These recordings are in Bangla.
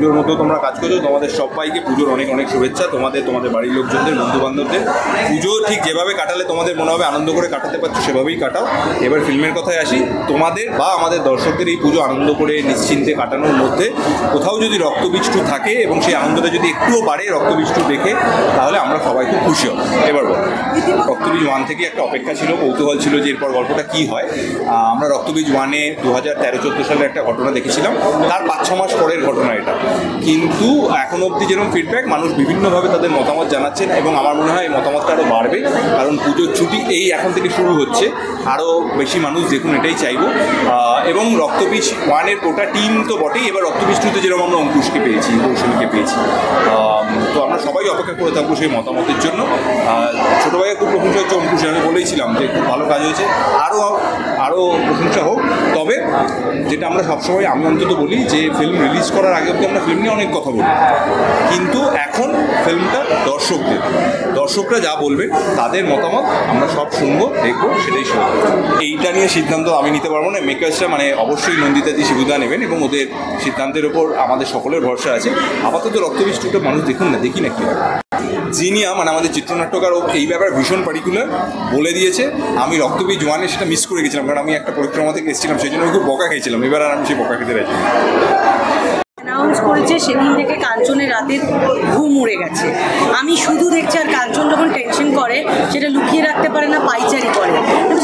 পুজোর মতো তোমরা কাজ করছো, তোমাদের সবাইকে পুজোর অনেক অনেক শুভেচ্ছা। তোমাদের বাড়ির লোকজনদের, বন্ধুবান্ধবদের পুজো ঠিক যেভাবে কাটালে তোমাদের মনে হবে আনন্দ করে কাটাতে পারছো সেভাবেই কাটাও। এবার ফিল্মের কথায় আসি, তোমাদের বা আমাদের দর্শকদের এই পুজো আনন্দ করে নিশ্চিন্তে কাটানোর মধ্যে কোথাও যদি রক্তবীজ 2 থাকে এবং সেই আনন্দটা যদি একটুও বাড়ে রক্তবীজ 2 দেখে, তাহলে আমরা সবাই খুব খুশি হব। এবার বল, রক্তবীজ 1 থেকে একটা অপেক্ষা ছিল, কৌতূহল ছিল যে এরপর গল্পটা কী হয়। আমরা রক্তবীজ 1-এ 2013-14 সালে একটা ঘটনা দেখেছিলাম, তার 5-6 মাস পরের ঘটনা এটা। কিন্তু এখন অবধি যেরকম ফিডব্যাক, মানুষ বিভিন্নভাবে তাদের মতামত জানাচ্ছেন এবং আমার মনে হয় এই মতামতটা আরও বাড়বে, কারণ পুজোর ছুটি এই এখন থেকে শুরু হচ্ছে, আরও বেশি মানুষ দেখুন এটাই চাইবো। এবং রক্তবীজ 1-এর গোটা টিম তো বটেই, এবার রক্তবীজ 2-তে যেরকম আমরা অঙ্কুশকে পেয়েছি, কৌশলীকে পেয়েছি, তো আমরা সবাই অপেক্ষা করে থাকবো সেই মতামতের জন্য। ছোটো ভাইয়ের খুব প্রশংসা হচ্ছে অঙ্কুশে, আমি বলেইছিলাম যে খুব ভালো কাজ হয়েছে, আরও প্রশংসা হোক। তবে যেটা আমরা সবসময়, আমি অন্তত বলি যে ফিল্ম রিলিজ করার আগে অবধি আমরা ফিল্ম নিয়ে অনেক কথা বলি, কিন্তু এখন ফিল্মটা দর্শকরা যা বলবে তাদের মতামত আমরা সব শুনবো, দেখবো, সেটাই শুনবো। এইটা নিয়ে সিদ্ধান্ত আমি নিতে পারবো না, মেকার্সরা মানে অবশ্যই নন্দিতাদি শিবুদা নেবেন এবং ওদের সিদ্ধান্তের ওপর আমাদের সকলের ভরসা আছে। আপাতত রক্তবীজ 2টা মানুষ দেখুন না, দেখি না কি হয়। জিনিয়া মানে আমাদের চিত্রনাট্যকার, ও এই ব্যাপারে ভীষণ পার্টিকুলার, বলে দিয়েছে। আমি রক্তবীজ 1-এ সেটা মিস করে গেছিলাম, কারণ আমি একটা পরিক্রমা থেকে এসেছিলাম, সেই জন্য আমি খুব বকা খেয়েছিলাম। এবার আর আমি সেই বকা খেতে রাজি। অ্যানাউন্স করেছে সেদিন থেকে কাঞ্চনের রাতে ঘুম উড়ে গেছে। আমি শুধু দেখছি, আর কাঞ্চন যখন টেনশন করে সেটা লুকিয়ে রাখতে পারে না, পাইচারি করে।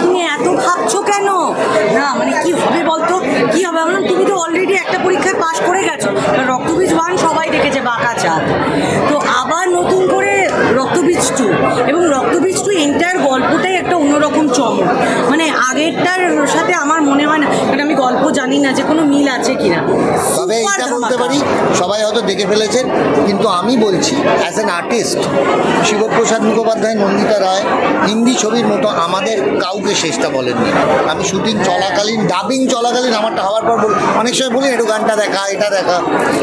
তুমি এত ভাবছো কেন? না মানে কি হবে বলতো, কি হবে? আমরা তুমি তো অলরেডি একটা পরীক্ষায় পাশ করে গেছো। রক্তবীজ 1 সবাই দেখেছে, বাঁকা চাঁদ, তো আবার নতুন করে রক্তবীজ 2, এবং রক্তবীজ 2 এন্টায়ার গল্পটাই একটা অন্যরকম চমক। মানে আগেরটার সাথে আমার মনে হয় না, কারণ আমি গল্প জানি না যে কোনো মিল আছে কিনা। তবে এটা বলতে পারি, সবাই হয়তো দেখে ফেলেছেন, কিন্তু আমি বলছি as an artist, Shiboprosad Mukhopadhyay, Nandita Roy Hindi ছবির মতো আমাদের কাউকে শেষটা বলেননি। আমি শুটিং চলাকালীন, ডাবিং চলাকালীন আমারটা হওয়ার পর অনেক সময় বলি একটু গানটা দেখা, এটা দেখা,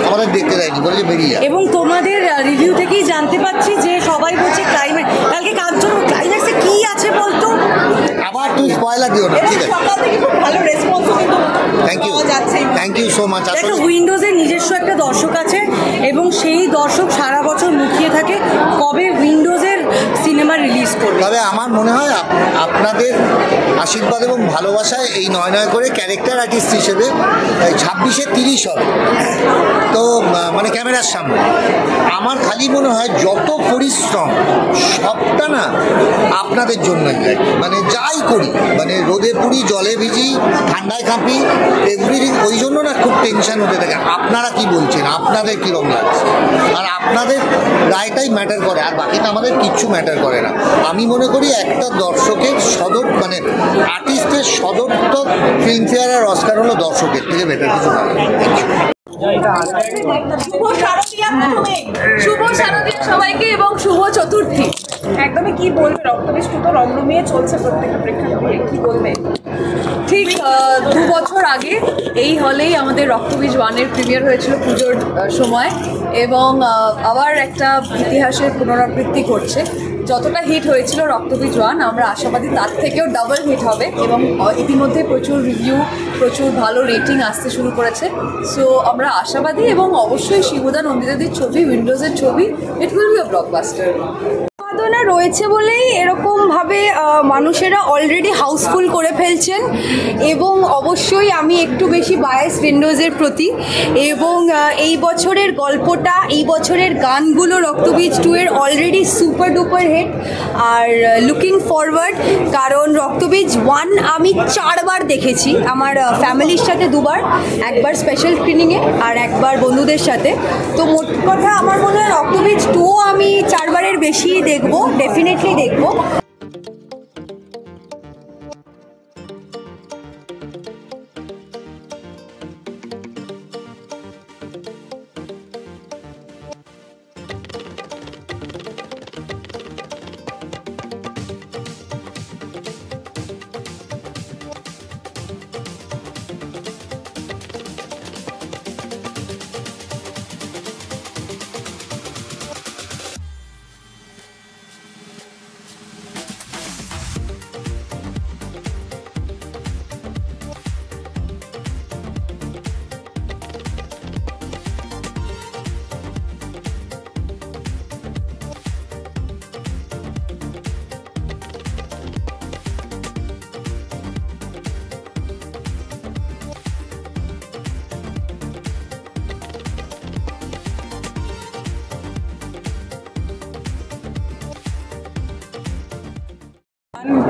আমাদের দেখতে দেয়নি, বলে বেরিয়ে। এবং তোমাদের রিভিউ থেকেই জানতে পাচ্ছি যে সবাই বলছে ক্লাইম্যাক্স, কালকে কাঞ্চন ক্লাইম্যাক্সে কি আছে বলতো? আবার তুই স্পয়লার দিও না, ঠিক আছে? সকাল থেকে খুব ভালো রেসপন্স কিন্তু থ্যাংক ইউ সো মাচ। আসলে উইন্ডোজের নিজস্ব একটা দর্শক আছে এবং সেই দর্শক সারা বছর মুখিয়ে থাকে কবে উইন্ডোজের সিনেমা রিলিজ করবে। তবে আমার মনে হয় আপনাদের আশীর্বাদ এবং ভালোবাসায় এই নয় করে ক্যারেক্টার আর্টিস্ট হিসেবে 26-এ 30 হবে, তো মানে ক্যামেরার সামনে আমার খালি মনে হয় যত পরিশ্রম সবটা না আপনাদের জন্যই, মানে যাই করি, মানে রোদে পুড়ি, জলে ভিজি, ঠান্ডায় কাঁপি, এভরিথিং, ওই জন্য না খুব টেনশন হতে থাকে। আপনারা কি বলছেন, আপনাদের কীরকম লাগছে, আর আপনাদের রায়টাই ম্যাটার করে, আর বাকিটা আমাদের কিচ্ছু ম্যাটার করে না। আমি মনে করি একটা দর্শকের সদর, মানে আর্টিস্টের সদর্থক ফিল্মফেয়ার আর অস্কার হলো দর্শকের থেকে বেটার কিছু না। শুভ শারদীয়া সবাইকে এবং শুভ চতুর্থী। একদমই কি বলবে, রক্তবীজ 2 তো রমরমিয়ে চলছে প্রত্যেকটা প্রেক্ষাগৃহে, কি বলবে? ঠিক 2 বছর আগে এই হলেই আমাদের রক্তবীজ 1-এর প্রিমিয়ার হয়েছিল পুজোর সময়, এবং আবার একটা ইতিহাসের পুনরাবৃত্তি করছে। যতটা হিট হয়েছিল রক্তবীজ 1, আমরা আশাবাদী তার থেকেও ডাবল হিট হবে, এবং ইতিমধ্যে প্রচুর রিভিউ, প্রচুর ভালো রেটিং আসতে শুরু করেছে। সো আমরা আশাবাদী, এবং অবশ্যই শিবুদা নন্দিতাদির ছবি, উইন্ডোজের ছবি, it will be a blockbuster. উৎপাদনা রয়েছে বলেই এরকমভাবে মানুষেরা অলরেডি হাউসফুল করে ফেলছেন, এবং অবশ্যই আমি একটু বেশি বায়াস উইন্ডোজের প্রতি, এবং এই বছরের গল্পটা, এই বছরের গানগুলো রক্তবীজ 2-এর অলরেডি সুপার ডুপার হিট। আর লুকিং ফরওয়ার্ড, কারণ রক্তবীজ 1 আমি 4 বার দেখেছি, আমার ফ্যামিলির সাথে 2 বার, একবার স্পেশাল স্ক্রিনিংয়ে আর একবার বন্ধুদের সাথে। তো মোট কথা আমার মনে হয় রক্তবীজ 2 আমি 4 বারের বেশি দেখবো, ডেফিনেটলি দেখবো।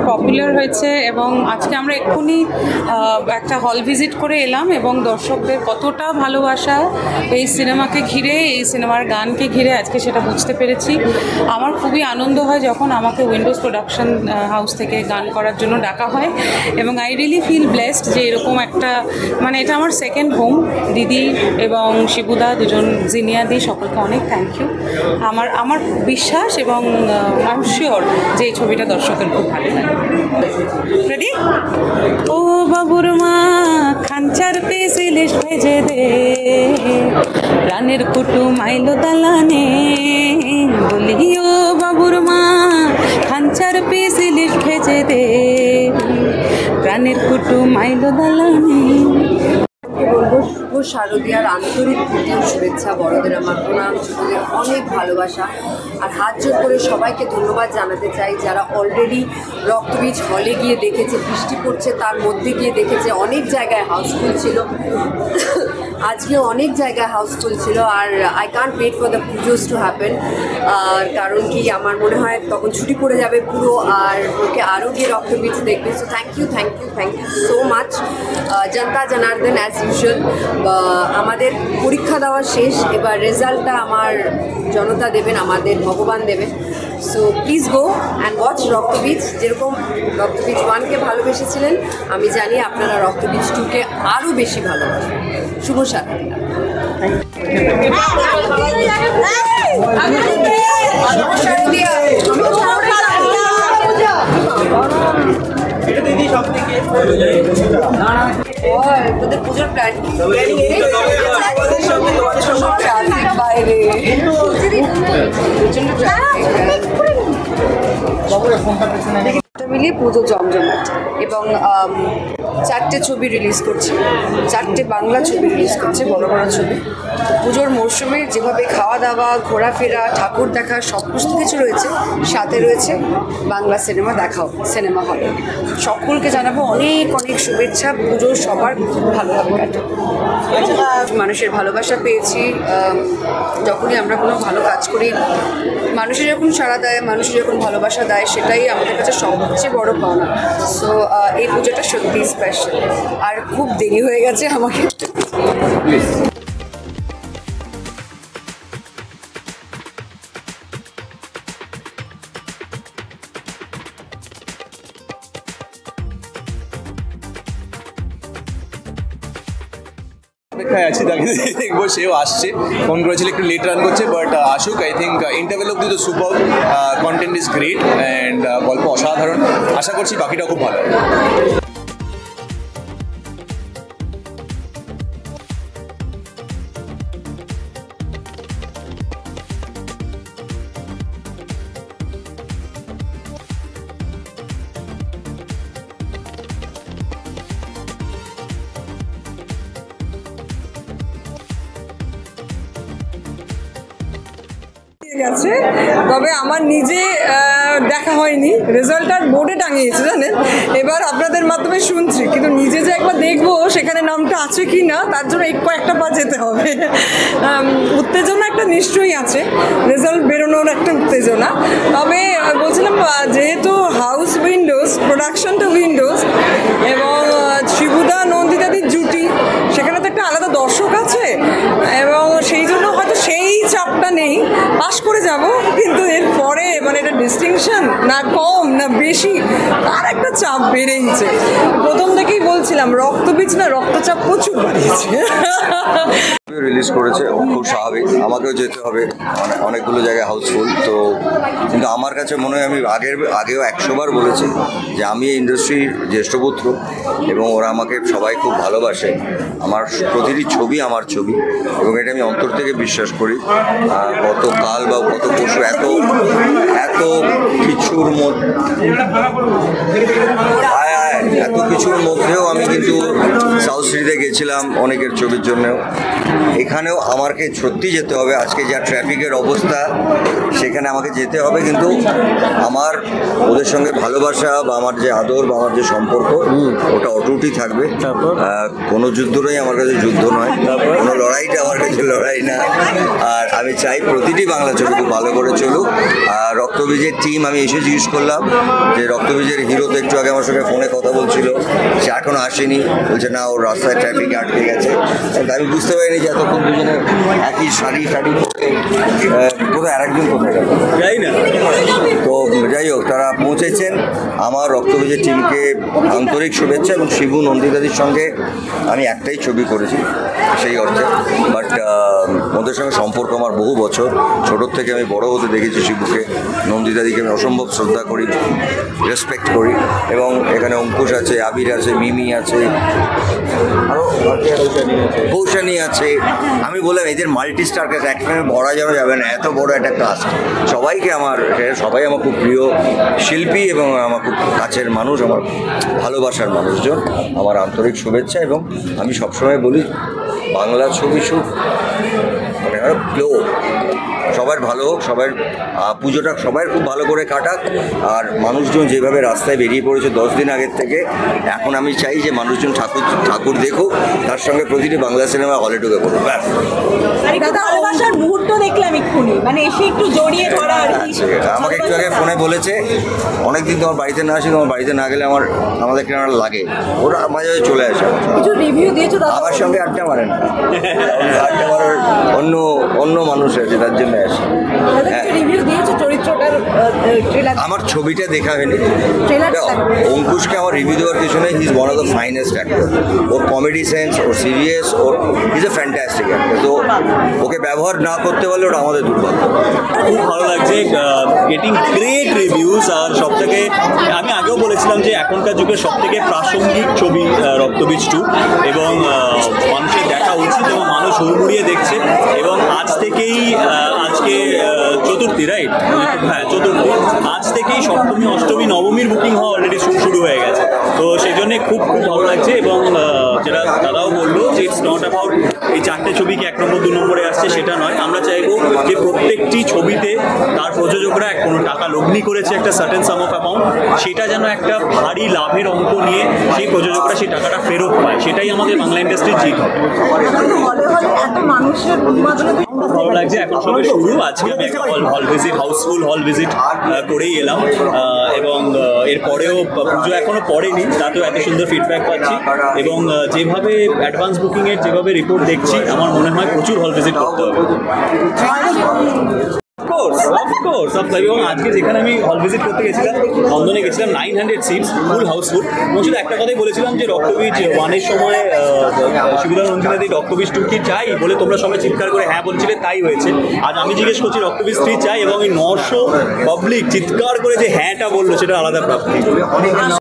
পপুলার হয়েছে এবং আজকে আমরা এক্ষুনি একটা হল ভিজিট করে এলাম এবং দর্শকদের কতটা ভালোবাসা এই সিনেমাকে ঘিরে, এই সিনেমার গানকে ঘিরে আজকে সেটা বুঝতে পেরেছি। আমার খুবই আনন্দ হয় যখন আমাকে উইন্ডোজ প্রোডাকশন হাউস থেকে গান করার জন্য ডাকা হয় এবং আই রিয়েলি ফিল ব্লেসড যে এরকম একটা মানে এটা আমার সেকেন্ড হোম। দিদি এবং শিবুদা দুজন জিনিয়াদি সকলকে অনেক থ্যাংক ইউ। আমার বিশ্বাস এবং আই এম শিওর যে এই ছবিটা দর্শকের খুব ভালো লাগে। রেডি? ও বাবুর মা খাঞ্চার পেয়েছে লিস্ট ভেজে দে, প্রাণের কুটুম আইলো দালানে, বলি ও বাবুর মা খাঞ্চার পেয়েছে লিস্ট ভেজে দে, প্রাণের কুটুম আইলো দালানে। বলবো শুভ শারদীয়ার আন্তরিক পুজোর শুভেচ্ছা, বড়দের আমার প্রণাম, ছোটদের অনেক ভালোবাসা আর হাত জোর করে সবাইকে ধন্যবাদ জানাতে চাই যারা অলরেডি রক্তবীজ হলে গিয়ে দেখেছে, বৃষ্টি পড়ছে তার মধ্যে গিয়ে দেখেছে, অনেক জায়গায় হাউসফুল ছিল, আজকে অনেক জায়গায় হাউসফুল ছিল। আর I can't wait for the pujos to happen, আর কারণ কি আমার মনে হয় তখন ছুটি পড়ে যাবে পুরো, আর ওকে আরও গিয়ে রক্তবীজ দেখবে। So thank you so much জনতা জনার্দন। অ্যাজ ইউজুয়াল আমাদের পরীক্ষা দেওয়া শেষ, এবার রেজাল্টটা আমার জনতা দেবেন, আমাদের ভগবান দেবেন। So please go and watch রক্তবীজ। যেরকম রক্তবীজ 1কে ভালোবেসেছিলেন, আমি জানি আপনারা রক্তবীজ 2কে আরও বেশি ভালোবাসেন। শুভ শারদীয়া। তোদের পুজোর প্ল্যান বাইরে মিলিয়ে পুজো জমজমাট এবং 4টে ছবি রিলিজ করছে, 4টে বাংলা ছবি রিলিজ করছে, বড় বড় ছবি। তো পুজোর মরশুমে যেভাবে খাওয়া দাওয়া, ঘোরাফেরা, ঠাকুর দেখা সমস্ত কিছু রয়েছে, সাথে রয়েছে বাংলা সিনেমা হলে। সকলকে জানাবো অনেক অনেক শুভেচ্ছা। পুজো সবার খুব ভালোভাবে কাটে, মানুষের ভালোবাসা পেয়েছি। যখনই আমরা কোনো ভালো কাজ করি, মানুষের যখন সাড়া দেয়, মানুষের যখন ভালোবাসা দেয়, সেটাই আমাদের কাছে সবচেয়ে বড় পাওনা। সো এই পুজোটা সত্যিই স্পেশাল। আর খুব দেরি হয়ে গেছে আমাকে। অপেক্ষায় আছি, তাকে দেখবো, সেও আসছে, ফোন করেছিল একটু লেট রান করছে, বাট আসুক। আই থিঙ্ক ইন্টারভেল অব্দি তো super, content is great and গল্প অসাধারণ। আশা করছি বাকিটাও খুব ভালো। গেছে, তবে আমার নিজে দেখা হয়নি, রেজাল্ট আর বোর্ডে টাঙিয়েছে জানেন, এবার আপনাদের মাধ্যমে শুনছি, কিন্তু নিজে যে একবার দেখবো সেখানে নামটা আছে কি না তার জন্য কয়েকটা পা যেতে হবে। উত্তেজনা একটা নিশ্চয়ই আছে, রেজাল্ট বেরোনোর একটা উত্তেজনা। তবে বলছিলাম যেহেতু হাউস উইন্ডোজ, প্রোডাকশনটা উইন্ডোজ এবং শিবুদা নন্দিতাদির জুটি, সেখানে তো একটা আলাদা দর্শক আছে এবং সেই জন্য হয়তো সেই চাপটা নেই, পাস করে যাব। কিন্তু এরপরে মানে এটা ডিস্টিংশন না কম না বেশি, তার একটা চাপ বেড়েইছে। প্রথম থেকেই বলছিলাম রক্তবীজ না রক্তচাপ প্রচুর বাড়িয়েছে। রিলিজ করেছে, খুব স্বাভাবিক, আমাকেও যেতে হবে, অনেকগুলো জায়গায় হাউসফুল তো। কিন্তু আমার কাছে মনে হয়, আমি আগেও 100 বার বলেছি যে আমি এই ইন্ডাস্ট্রির জ্যেষ্ঠপুত্র এবং ওরা আমাকে সবাই খুব ভালোবাসে। আমার প্রতিটি ছবি আমার ছবি এবং এটা আমি অন্তর থেকে বিশ্বাস করি। গতকাল বা গত পরশু এত কিছুর মধ্যেও আমি কিন্তু সাউথ সিটিতে গেছিলাম অনেকের ছবির জন্যও। এখানেও আমাকে সত্যি যেতে হবে। আজকে যা ট্রাফিকের অবস্থা, সেখানে আমাকে যেতে হবে, কিন্তু আমার ওদের সঙ্গে ভালোবাসা বা আমার যে আদর বা আমার যে সম্পর্ক, ওটা অটুটই থাকবে। কোনো যুদ্ধটাই আমার কাছে যুদ্ধ নয়, কোনো লড়াইটা আমার কাছে লড়াই না। আর আমি আমি চাই প্রতিটি বাংলা ছবি খুব ভালো করে চলুক। আর রক্তবীজের টিম, আমি এসে জিজ্ঞেস করলাম যে রক্তবীজের হিরো তো একটু আগে আমার সঙ্গে ফোনে কথা বলছিল, সে এখনও আসেনি, বলছে না ওর রাস্তায় ট্রাফিকে আটকে গেছে। আমি বুঝতে পারিনি যে এতক্ষণ দুজনে একই শাড়ি কোথায় আরেকজন কোথায় গেল যাই না। তো যাই হোক, তারা পৌঁছেছেন। আমার রক্তবীজের টিমকে আন্তরিক শুভেচ্ছা। এবং শিবু নন্দিতাদির সঙ্গে আমি একটাই ছবি করেছি সেই অর্থে, বাট ওদের সঙ্গে সম্পর্ক আমার বহু বছর, ছোটোর থেকে আমি বড় হতে দেখেছি শিবুকে। নন্দিতাদিকে আমি অসম্ভব শ্রদ্ধা করি, রেসপেক্ট করি। এবং এখানে অঙ্কুশ আছে, আবির আছে, মিমি আছে, আরও কৌশানী আছে। আমি বললাম এদের মাল্টি স্টার কাজ একসঙ্গে ভরা যাবে না, এত বড় একটা কাস্ট। সবাই আমার খুব প্রিয় শিল্পী এবং আমার খুব কাছের মানুষ, আমার ভালোবাসার মানুষজন। আমার আন্তরিক শুভেচ্ছা। এবং আমি সবসময় বলি বাংলা ছবি শুট মানে ফ্লো, সবার ভালো হোক, সবার পুজোটা সবাই খুব ভালো করে কাটাক। আর মানুষজন যেভাবে রাস্তায় বেরিয়ে পড়েছে 10 দিন আগের থেকে, এখন আমি চাই যে মানুষজন ঠাকুর দেখুক, তার সঙ্গে প্রতিটি বাংলা সিনেমা হলে ঢুকে পড়ুক। ব্যাস, ভালোবাসার মুহূর্ত দেখলাম এক্ষুনি, মানে এসে একটু জড়িয়ে ধরা আর কি। আমাকে একটু আগে ফোনে বলেছে অনেকদিন তোমার বাড়িতে না আসি, তোমার বাড়িতে না গেলে আমাদের কেন লাগে, ওরা মাঝে মাঝে চলে আসে। কিছু রিভিউ দিয়েছো আমার সঙ্গে আড্ডা মারে না, আড্ডা মারার অন্য মানুষ আছে, তার জন্য আসে। আমার ছবিটা দেখা হয়নি, অঙ্কুশকে আমার রিভিউ দেওয়ার পিছনে he is one of the finest actor. Or comedy sense, or serious, or is a fantastic actor. তো ওকে ব্যবহার না করতে পারলে ওটা আমাদের দুর্ভাগ্য। খুব ভালো লাগছে, গেটিং গ্রেট রিভিউজ। আর সব থেকে আমি আগেও বলেছিলাম যে এখনকার যুগের সব থেকে প্রাসঙ্গিক ছবি রক্তবীজ 2, এবং মানুষের দেখা উচিত এবং মানুষ হুড়মুড়িয়ে দেখছে। এবং আজ থেকেই আজকে চতুর্থী, রাইট? হ্যাঁ, চতুর্থী। আজ থেকেই সপ্তমী, অষ্টমী, নবমীর বুকিং হওয়া অলরেডি শুরু হয়ে গেছে। তো সেই জন্যে খুব ভালো লাগছে। এবং যেটা দাদাও বললো যে ইটস নট অ্যাবাউট এই 4টে ছবি কি 1 নম্বর 2 নম্বরে আসছে সেটা নয়। আমরা চাইবো যে প্রত্যেকটি ছবিতে তার প্রযোজকরা কোনো টাকা লগ্নি করেছে একটা সার্টেন সাম অফ অ্যামাউন্ট, সেটা যেন একটা ভারী লাভের অঙ্ক নিয়ে সেই প্রযোজকরা সেই টাকাটা ফেরত পায়। সেটাই আমাদের বাংলা ইন্ডাস্ট্রির জিত হবে। ভালো লাগছে, এখন সবে শুরু। আজকে আমি একটা হল ভিজিট, হাউসফুল হল ভিজিট করেই এলাম। এবং এরপরেও পুজো এখনো পড়েনি, তাতেও এত সুন্দর ফিডব্যাক পাচ্ছি। এবং যেভাবে অ্যাডভান্স বুকিংয়ের যেভাবে রিপোর্ট দেখছি, আমার মনে হয় প্রচুর হল ভিজিট করতে হবে। অফকোর্স। এবং আজকে যেখানে আমি হল ভিজিট করতে গেছিলাম, লন্ডনে গেছিলাম, 900 সিটস, ফুল হাউসফুল। এবং শুধু একটা কথাই বলেছিলাম যে রক্তবীজ 1-এর সময় শিবুদা নন্দিতাদি রক্তবীজ 2 কি চাই বলে তোমরা সবাই চিৎকার করে হ্যাঁ বলছিলে, তাই হয়েছে। আজ আমি জিজ্ঞেস করছি রক্তবীজ 3 চাই, এবং এই 900 পাবলিক চিৎকার করে যে হ্যাঁটা বললো, সেটা আলাদা প্রাপ্তি।